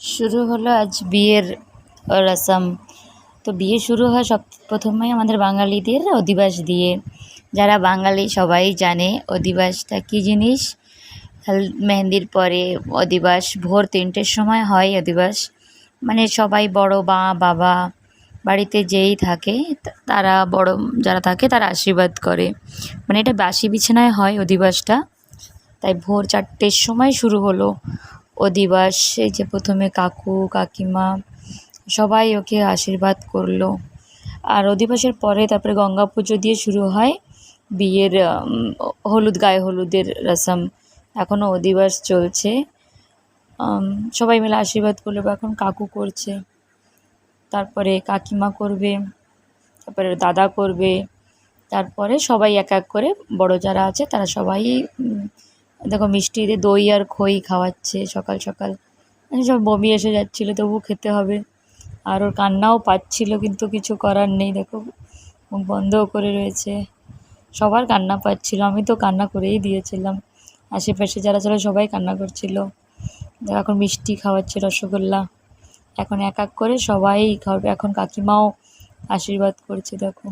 শুরু হলো আজ বিয়ের রসম। তো বিয়ে শুরু হয় সব প্রথমেই আমাদের বাঙালিদের অধিবাস দিয়ে। যারা বাঙালি সবাই জানে অধিবাসটা কী জিনিস। মেহেন্দির পরে অধিবাস ভোর 3টের সময় হয় অধিবাস। মানে সবাই বড় মা বাবা বাড়িতে যেই থাকে তারা বড় যারা থাকে তারা আশীর্বাদ করে। মানে এটা বাসি বিছানায় হয় অধিবাসটা। তাই ভোর 4টের সময় শুরু হলো অধিবাস। এই যে প্রথমে কাকু কাকিমা সবাই ওকে আশীর্বাদ করলো। আর অধিবাসের পরে তারপরে গঙ্গা পুজো দিয়ে শুরু হয় বিয়ের হলুদ গায়ে হলুদের রসম। এখনও অধিবাস চলছে। সবাই মিলে আশীর্বাদ করলো। এখন কাকু করছে, তারপরে কাকিমা করবে, তারপরে দাদা করবে, তারপরে সবাই এক এক করে বড় যারা আছে তারা সবাই দেখো মিষ্টি দিয়ে দই আর খই খাওয়াচ্ছে সকাল সকাল। সব বমি এসে যাচ্ছিলো, তবু খেতে হবে। আর ওর কান্নাও পাচ্ছিল, কিন্তু কিছু করার নেই। দেখো মুখ বন্ধও করে রয়েছে। সবার কান্না পাচ্ছিল, আমি তো কান্না করেই দিয়েছিলাম। আশেপাশে যারা ছিল সবাই কান্না করছিল। দেখো এখন মিষ্টি খাওয়াচ্ছে, রসগোল্লা। এখন এক এক করে সবাই খাওয়াবে। এখন কাকিমাও আশীর্বাদ করছে দেখো।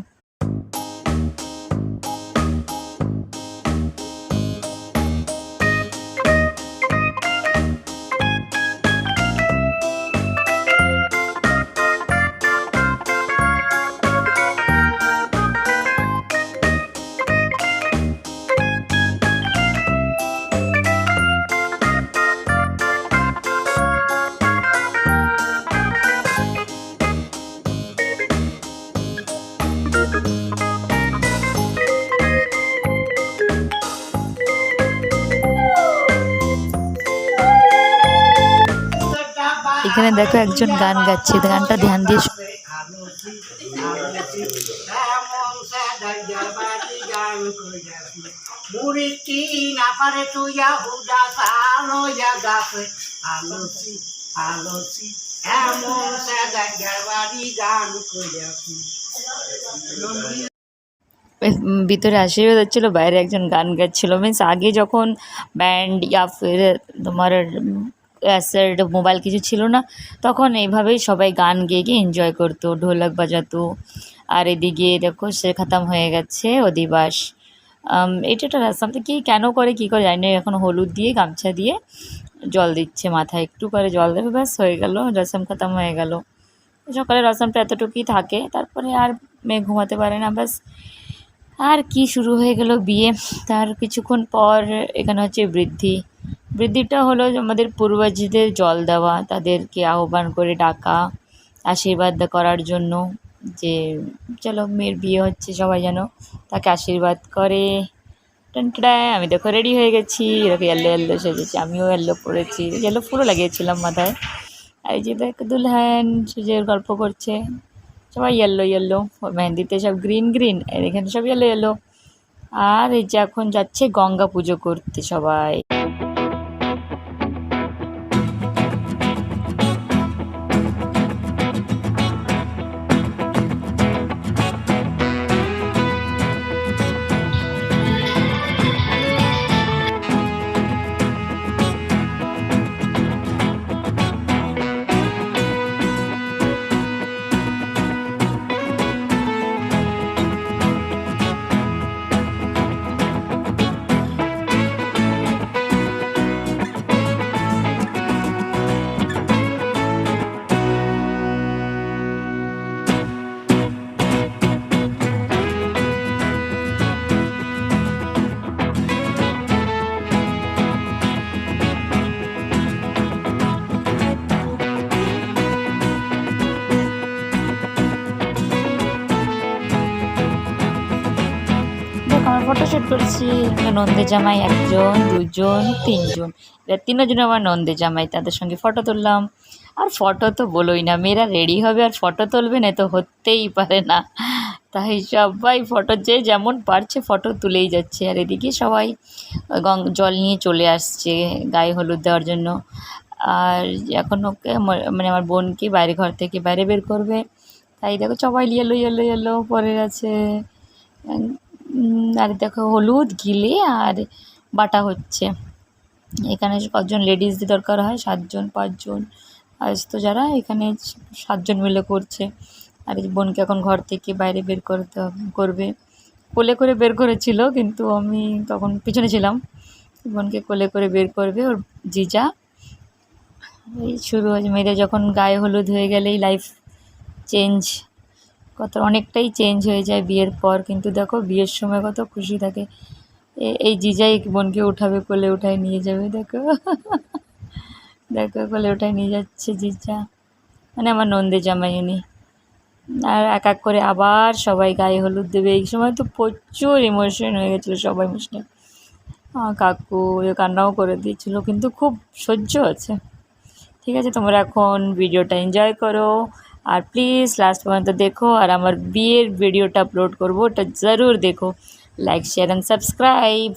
এখানে দেখো একজন গান গাচ্ছে, গানটা ধ্যান দিয়ে ভিতরে আশীর্বাদ হচ্ছিলো, বাইরে একজন গান গাচ্ছিলো। মিন্স আগে যখন ব্যান্ড ইয়া ফির তোমার ক্যাসেট মোবাইল কিছু ছিল না, তখন এইভাবেই সবাই গান গেয়ে গিয়ে এনজয় করতো, ঢোলক বাজাতো। আর এদিকে দেখো সে খতম হয়ে গেছে অধিবাস। এটা একটা রাস্তা কি কেন করে কী করে জানি না। এখন হলুদ দিয়ে গামছা দিয়ে জল দিচ্ছে, মাথায় একটু করে জল দেবে, ব্যাস হয়ে গেল, রসম খতম হয়ে গেল। সকালে রসমটা এতটুকুই থাকে, তারপরে আর মেয়ে ঘুমাতে পারে না, ব্যাস। আর কি শুরু হয়ে গেল বিয়ে। তার কিছুক্ষণ পর এখানে হচ্ছে বৃদ্ধি। বৃদ্ধিটা হলো আমাদের পূর্বজদের জল দেওয়া, তাদেরকে আহ্বান করে ডাকা আশীর্বাদ করার জন্য, যে চলো মেয়ের বিয়ে হচ্ছে, সবাই যেন তাকে আশীর্বাদ করে। টানটায় আমি দেখো রেডি হয়ে গেছি, এরকম ইয়েলো ইয়েলো সেজেছি, আমিও ইয়েলো পরেছি, ইয়েলো ফুলও লাগিয়েছিলাম মাথায়। আর এই যে দেখ দুলহান সেজে গল্প করছে, সবাই ইয়েলো ইয়েলো। মেহেন্দিতে সব গ্রিন গ্রিন, আর এখানে সব ইয়েলো ইয়েলো। আর এই যে এখন যাচ্ছে গঙ্গা পুজো করতে সবাই। আমার ফটোশ্যুট করছি। নন্দে জামাই 1জন 2জন 3জন, এরা 3জন আমার নন্দে জামাই, তাদের সঙ্গে ফটো তুললাম। আর ফটো তো বলোই না, মেয়েরা রেডি হবে আর ফটো তুলবে না, তো হতেই পারে না। তাই সবাই ফটো যে যেমন পারছে ফটো তুলেই যাচ্ছে। আর এদিকে সবাই জল নিয়ে চলে আসছে গায়ে হলুদ দেওয়ার জন্য। আর এখন ওকে মানে আমার বোনকে বাইরে ঘর থেকে বাইরে বের করবে, তাই দেখো সবাই ইয়েলো ইয়েলো ইয়েলো পরে আছে। আর দেখো হলুদ গিলে আর বাটা হচ্ছে। এখানে কতজন লেডিসদের দরকার হয়, 7জন 5জন, আজ তো যারা এখানে 7জন মিলে করছে। আর এই বোনকে এখন ঘর থেকে বাইরে বের করবে, কোলে করে বের করেছিল, কিন্তু আমি তখন পিছনে ছিলাম। বোনকে কোলে করে বের করবে ওর জিজা। এই শুরু হয়েছে, মেয়েদের যখন গায়ে হলুদ হয়ে গেলেই লাইফ চেঞ্জ, অনেকটাই চেঞ্জ হয়ে যায় বিয়ের পর। কিন্তু দেখো বিয়ের সময় কত খুশি থাকে। এই জিজাই বোনকে উঠাবে, কোলে উঠায় নিয়ে যাবে, দেখো দেখো কোলে উঠায় নিয়ে যাচ্ছে জিজা, মানে আমার নন্দে জামাই উনি। আর এক এক করে আবার সবাই গায়ে হলুদ দেবে। এই সময় তো প্রচুর ইমোশন হয়ে গেছিলো সবাই মিশে। কাকু কান্নাও করে দিয়েছিল, কিন্তু খুব সহ্য আছে। ঠিক আছে, তোমরা এখন ভিডিওটা এনজয় করো, আর প্লিজ লাস্ট পর্যন্ত দেখো। আর আমার বিয়ের ভিডিওটা আপলোড করবো, ওটা জরুর দেখো। Like share and subscribe.